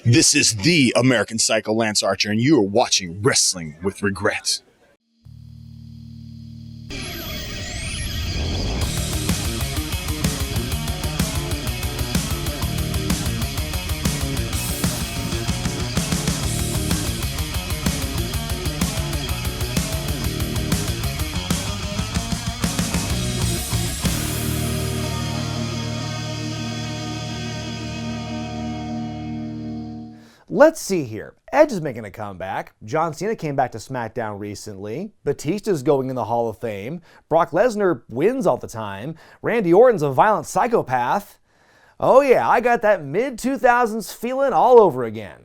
This is the American Psycho Lance Archer, and you are watching Wrestling with Regret. Let's see here. Edge is making a comeback. John Cena came back to SmackDown recently. Batista's going in the Hall of Fame. Brock Lesnar wins all the time. Randy Orton's a violent psychopath. Oh yeah, I got that mid-2000s feeling all over again.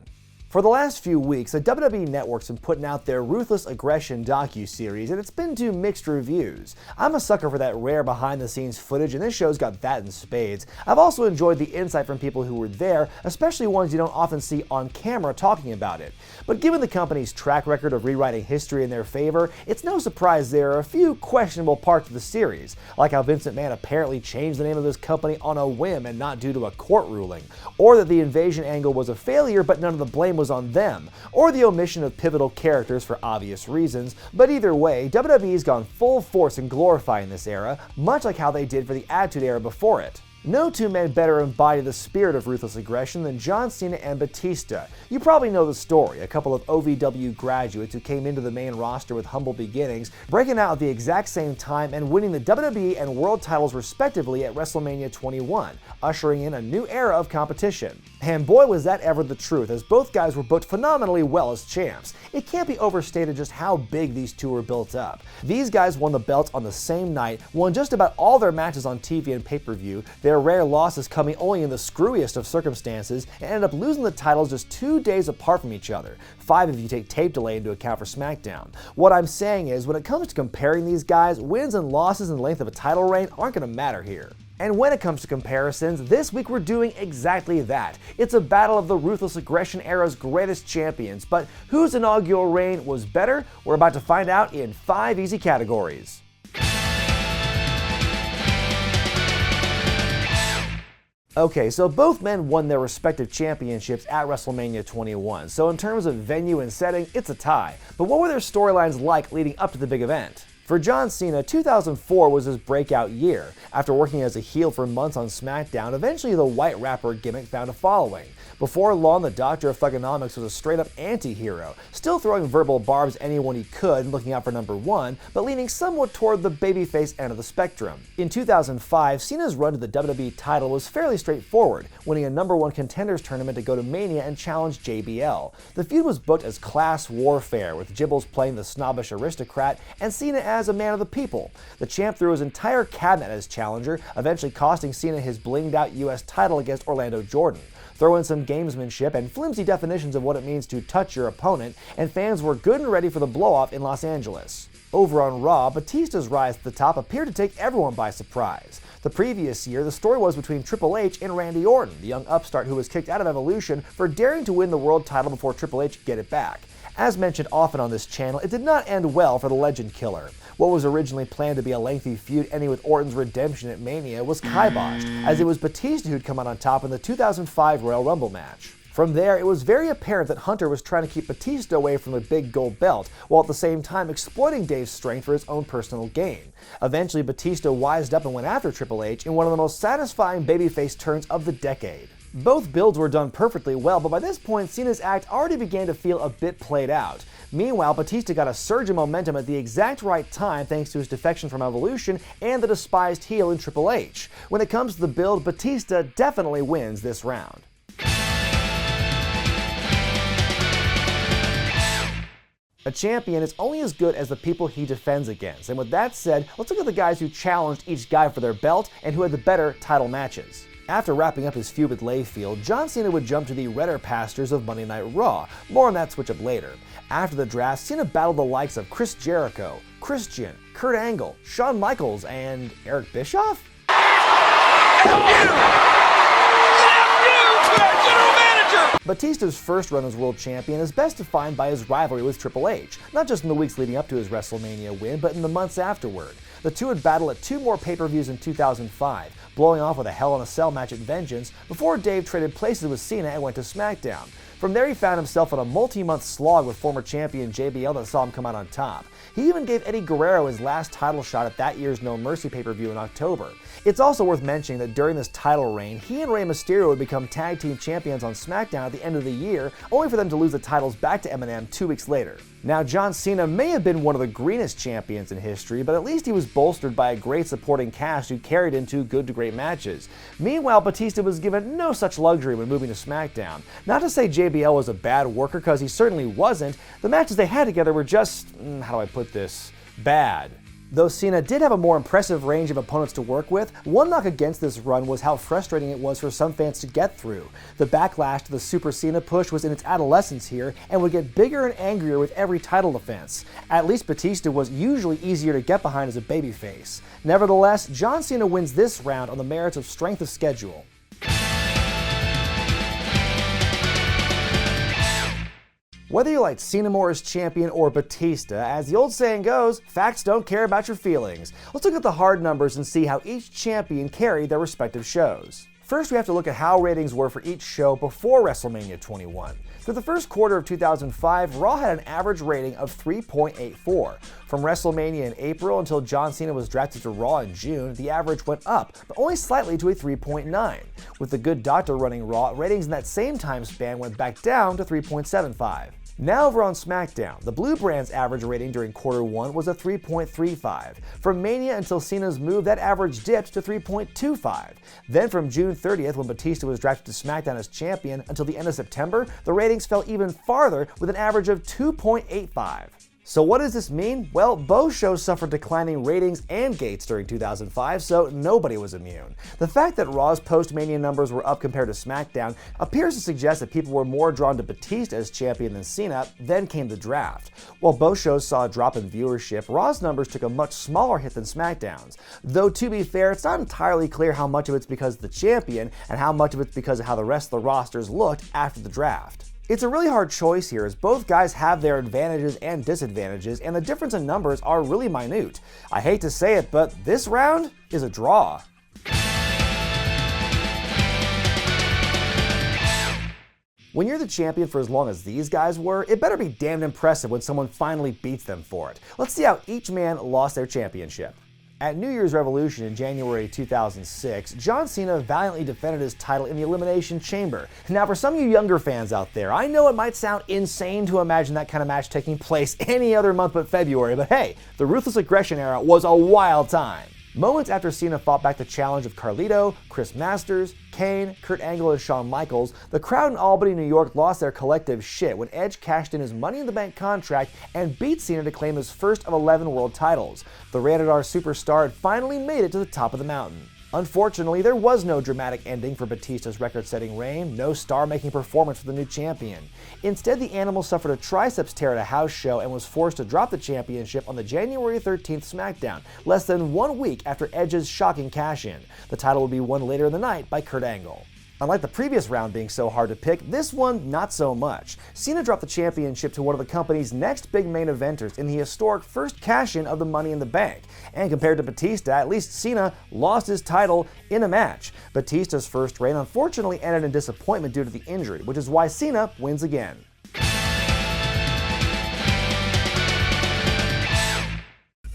For the last few weeks, the WWE Network's been putting out their Ruthless Aggression docu-series, and it's been to mixed reviews. I'm a sucker for that rare behind-the-scenes footage, and this show's got that in spades. I've also enjoyed the insight from people who were there, especially ones you don't often see on camera talking about it. But given the company's track record of rewriting history in their favor, it's no surprise there are a few questionable parts of the series, like how Vince McMahon apparently changed the name of his company on a whim and not due to a court ruling, or that the invasion angle was a failure but none of the blame was on them, or the omission of pivotal characters for obvious reasons. But either way, WWE's gone full force in glorifying this era, much like how they did for the Attitude Era before it. No two men better embody the spirit of ruthless aggression than John Cena and Batista. You probably know the story, a couple of OVW graduates who came into the main roster with humble beginnings, breaking out at the exact same time and winning the WWE and World titles respectively at WrestleMania 21, ushering in a new era of competition. And boy was that ever the truth, as both guys were booked phenomenally well as champs. It can't be overstated just how big these two were built up. These guys won the belts on the same night, won just about all their matches on TV and pay-per-view, their rare losses coming only in the screwiest of circumstances, and ended up losing the titles just 2 days apart from each other. 5 if you take tape delay into account for SmackDown. What I'm saying is, when it comes to comparing these guys, wins and losses and the length of a title reign aren't going to matter here. And when it comes to comparisons, this week we're doing exactly that. It's a battle of the Ruthless Aggression era's greatest champions, but whose inaugural reign was better? We're about to find out in 5 easy categories. Okay, so both men won their respective championships at WrestleMania 21, so in terms of venue and setting, it's a tie. But what were their storylines like leading up to the big event? For John Cena, 2004 was his breakout year. After working as a heel for months on SmackDown, eventually the white rapper gimmick found a following. Before long, the Doctor of Thugonomics was a straight-up anti-hero, still throwing verbal barbs anyone he could and looking out for number one, but leaning somewhat toward the babyface end of the spectrum. In 2005, Cena's run to the WWE title was fairly straightforward, winning a number one contenders tournament to go to Mania and challenge JBL. The feud was booked as class warfare, with Gibbles playing the snobbish aristocrat and Cena as a man of the people. The champ threw his entire cabinet as challenger, eventually costing Cena his blinged-out US title against Orlando Jordan. Throw in some gamesmanship and flimsy definitions of what it means to touch your opponent, and fans were good and ready for the blow-off in Los Angeles. Over on Raw, Batista's rise to the top appeared to take everyone by surprise. The previous year, the story was between Triple H and Randy Orton, the young upstart who was kicked out of Evolution for daring to win the world title before Triple H could get it back. As mentioned often on this channel, it did not end well for the Legend Killer. What was originally planned to be a lengthy feud ending with Orton's redemption at Mania was kiboshed, as it was Batista who'd come out on top in the 2005 Royal Rumble match. From there, it was very apparent that Hunter was trying to keep Batista away from the big gold belt, while at the same time exploiting Dave's strength for his own personal gain. Eventually, Batista wised up and went after Triple H in one of the most satisfying babyface turns of the decade. Both builds were done perfectly well, but by this point, Cena's act already began to feel a bit played out. Meanwhile, Batista got a surge in momentum at the exact right time thanks to his defection from Evolution and the despised heel in Triple H. When it comes to the build, Batista definitely wins this round. A champion is only as good as the people he defends against, and with that said, let's look at the guys who challenged each guy for their belt and who had the better title matches. After wrapping up his feud with Layfield, John Cena would jump to the redder pastures of Monday Night Raw. More on that switch up later. After the draft, Cena battled the likes of Chris Jericho, Christian, Kurt Angle, Shawn Michaels, and Eric Bischoff? Batista's first run as world champion is best defined by his rivalry with Triple H, not just in the weeks leading up to his WrestleMania win, but in the months afterward. The two would battle at 2 more pay-per-views in 2005, blowing off with a Hell in a Cell match at Vengeance before Dave traded places with Cena and went to SmackDown. From there, he found himself on a multi-month slog with former champion JBL that saw him come out on top. He even gave Eddie Guerrero his last title shot at that year's No Mercy pay-per-view in October. It's also worth mentioning that during this title reign, he and Rey Mysterio would become tag team champions on SmackDown at the end of the year, only for them to lose the titles back to Eminem 2 weeks later. Now, John Cena may have been one of the greenest champions in history, but at least he was bolstered by a great supporting cast who carried him to good to great matches. Meanwhile, Batista was given no such luxury when moving to SmackDown. Not to say JBL was a bad worker, because he certainly wasn't. The matches they had together were just, how do I put this, bad. Though Cena did have a more impressive range of opponents to work with, one knock against this run was how frustrating it was for some fans to get through. The backlash to the Super Cena push was in its adolescence here and would get bigger and angrier with every title defense. At least Batista was usually easier to get behind as a babyface. Nevertheless, John Cena wins this round on the merits of strength of schedule. Whether you like Cena more as champion or Batista, as the old saying goes, facts don't care about your feelings. Let's look at the hard numbers and see how each champion carried their respective shows. First, we have to look at how ratings were for each show before WrestleMania 21. Through the first quarter of 2005, Raw had an average rating of 3.84. From WrestleMania in April until John Cena was drafted to Raw in June, the average went up, but only slightly to a 3.9. With The Good Doctor running Raw, ratings in that same time span went back down to 3.75. Now over on SmackDown, the Blue Brand's average rating during quarter 1 was a 3.35. From Mania until Cena's move, that average dipped to 3.25. Then from June 30th, when Batista was drafted to SmackDown as champion, until the end of September, the ratings fell even farther with an average of 2.85. So what does this mean? Well, both shows suffered declining ratings and gates during 2005, so nobody was immune. The fact that Raw's post-Mania numbers were up compared to SmackDown appears to suggest that people were more drawn to Batista as champion than Cena. Then came the draft. While both shows saw a drop in viewership, Raw's numbers took a much smaller hit than SmackDown's. Though to be fair, it's not entirely clear how much of it's because of the champion and how much of it's because of how the rest of the rosters looked after the draft. It's a really hard choice here, as both guys have their advantages and disadvantages, and the difference in numbers are really minute. I hate to say it, but this round is a draw. When you're the champion for as long as these guys were, it better be damned impressive when someone finally beats them for it. Let's see how each man lost their championship. At New Year's Revolution in January 2006, John Cena valiantly defended his title in the Elimination Chamber. Now, for some of you younger fans out there, I know it might sound insane to imagine that kind of match taking place any other month but February, but hey, the Ruthless Aggression era was a wild time. Moments after Cena fought back the challenge of Carlito, Chris Masters, Kane, Kurt Angle, and Shawn Michaels, the crowd in Albany, New York lost their collective shit when Edge cashed in his Money in the Bank contract and beat Cena to claim his first of 11 world titles. The Rated R superstar had finally made it to the top of the mountain. Unfortunately, there was no dramatic ending for Batista's record-setting reign, no star-making performance for the new champion. Instead, the Animal suffered a triceps tear at a house show and was forced to drop the championship on the January 13th SmackDown, less than 1 week after Edge's shocking cash-in. The title would be won later in the night by Kurt Angle. Unlike the previous round being so hard to pick, this one not so much. Cena dropped the championship to one of the company's next big main eventers in the historic first cash-in of the Money in the Bank. And compared to Batista, at least Cena lost his title in a match. Batista's first reign unfortunately ended in disappointment due to the injury, which is why Cena wins again.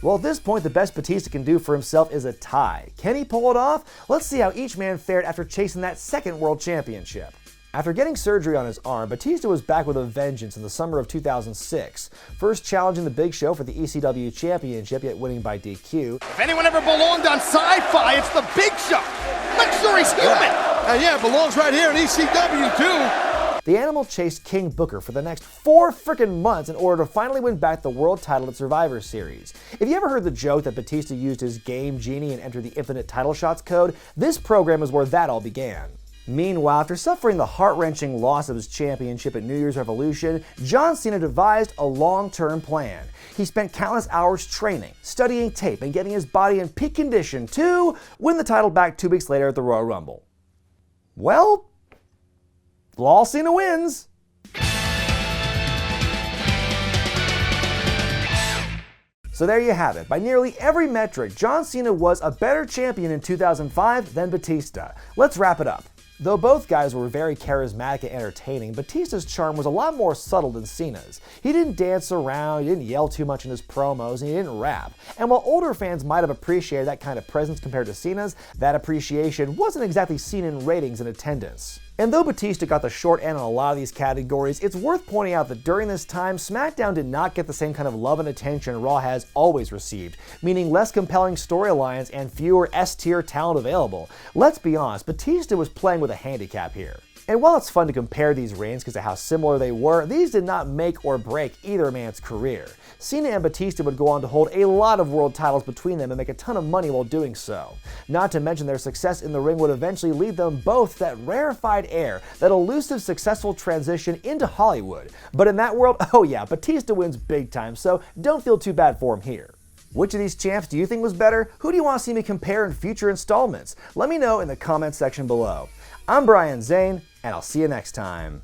Well, at this point, the best Batista can do for himself is a tie. Can he pull it off? Let's see how each man fared after chasing that second world championship. After getting surgery on his arm, Batista was back with a vengeance in the summer of 2006, first challenging the Big Show for the ECW championship, yet winning by DQ. If anyone ever belonged on Sci-Fi, it's the Big Show. Make sure he's human. Yeah, belongs right here in ECW too. The Animal chased King Booker for the next 4 frickin' months in order to finally win back the world title at Survivor Series. If you ever heard the joke that Batista used his Game Genie and entered the Infinite Title Shots code, this program is where that all began. Meanwhile, after suffering the heart-wrenching loss of his championship at New Year's Revolution, John Cena devised a long-term plan. He spent countless hours training, studying tape, and getting his body in peak condition to win the title back 2 weeks later at the Royal Rumble. Well, Lol Cena wins. So there you have it. By nearly every metric, John Cena was a better champion in 2005 than Batista. Let's wrap it up. Though both guys were very charismatic and entertaining, Batista's charm was a lot more subtle than Cena's. He didn't dance around, he didn't yell too much in his promos, and he didn't rap. And while older fans might have appreciated that kind of presence compared to Cena's, that appreciation wasn't exactly seen in ratings and attendance. And though Batista got the short end on a lot of these categories, it's worth pointing out that during this time, SmackDown did not get the same kind of love and attention Raw has always received, meaning less compelling storylines and fewer S-tier talent available. Let's be honest, Batista was playing with a handicap here. And while it's fun to compare these reigns because of how similar they were, these did not make or break either man's career. Cena and Batista would go on to hold a lot of world titles between them and make a ton of money while doing so. Not to mention their success in the ring would eventually lead them both to that rarefied air, that elusive successful transition into Hollywood. But in that world, oh yeah, Batista wins big time, so don't feel too bad for him here. Which of these champs do you think was better? Who do you want to see me compare in future installments? Let me know in the comments section below. I'm Brian Zane, and I'll see you next time.